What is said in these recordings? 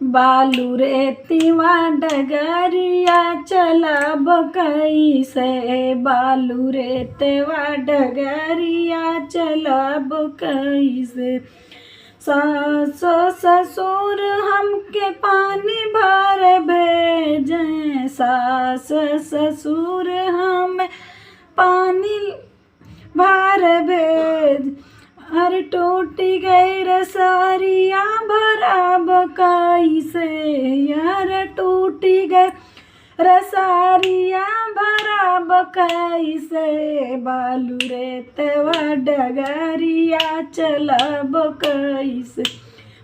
बालू रेतीवा डगरिया चलब कैसे, बालू रेतवा डगरिया चलब कैसे। सास ससुर हमके पानी भर भेजें, सास ससुर हम पानी भर भेज। अरे टूटी गई रसारिया भरब कैसे, यार टूटी गई रसारिया भरब कैसे। बालू रेतवा डगरिया चलब कैसे,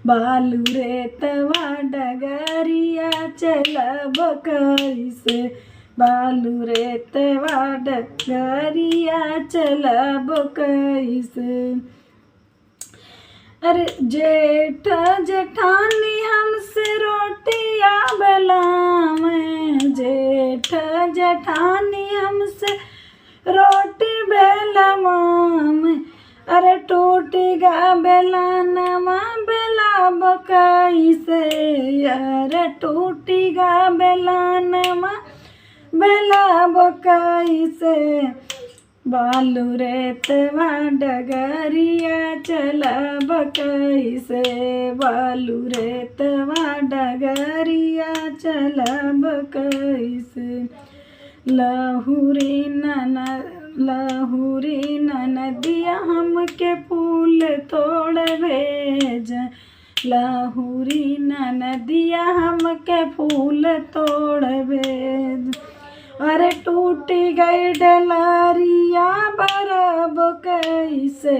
बालू रेतवा डगरिया चलब कैसे, बालू रेतवा डगरिया चलब कैसे। अरे जेठ जेठानी हमसे रोटियां बेलावें, जेठ जेठानी हमसे रोटी बेलवावें। अरे टूटी गा बेलानवा बेलाब कैसे, अरे टूटी गा बेलानवा बेलाब कैसे। बालू रेतवा डगरिया चलब कैसे, बालू रेतवा डगरिया चलब कैसे। लहुरी ननदिया हमके फूल तोड़ भेज, लहुरी ननदिया हमके फूल तोड़ भेज। अरे टूटी गई डलारिया भरब कैसे,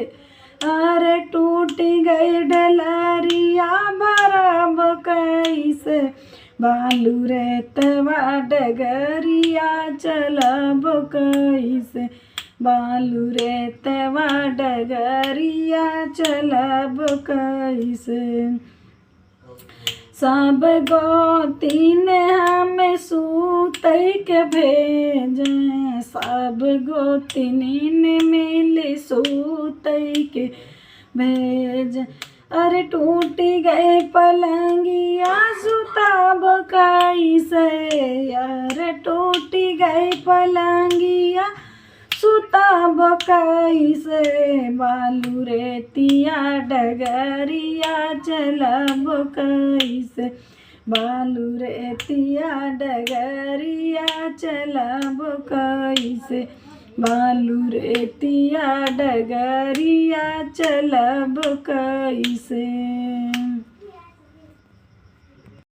अरे टूटी गई डलारिया भरब कैसे। बालू रेतवा डगरिया चलब कैसे, बालू रेतवा डगरिया चलब कैसे। सब गोतीन हमें सूतै के भेजें, सब गोतीन मिली सूतै के भेज। अरे टूटी गए पलंगिया सुताब कैसे, अरे टूटी गई पलंगिया सुताब कैसे। बालू रेतिया डगरिया चलब कैसे, बालू रेतिया डगरिया चलब कैसे, बालू रेतिया डगरिया चलब कैसे।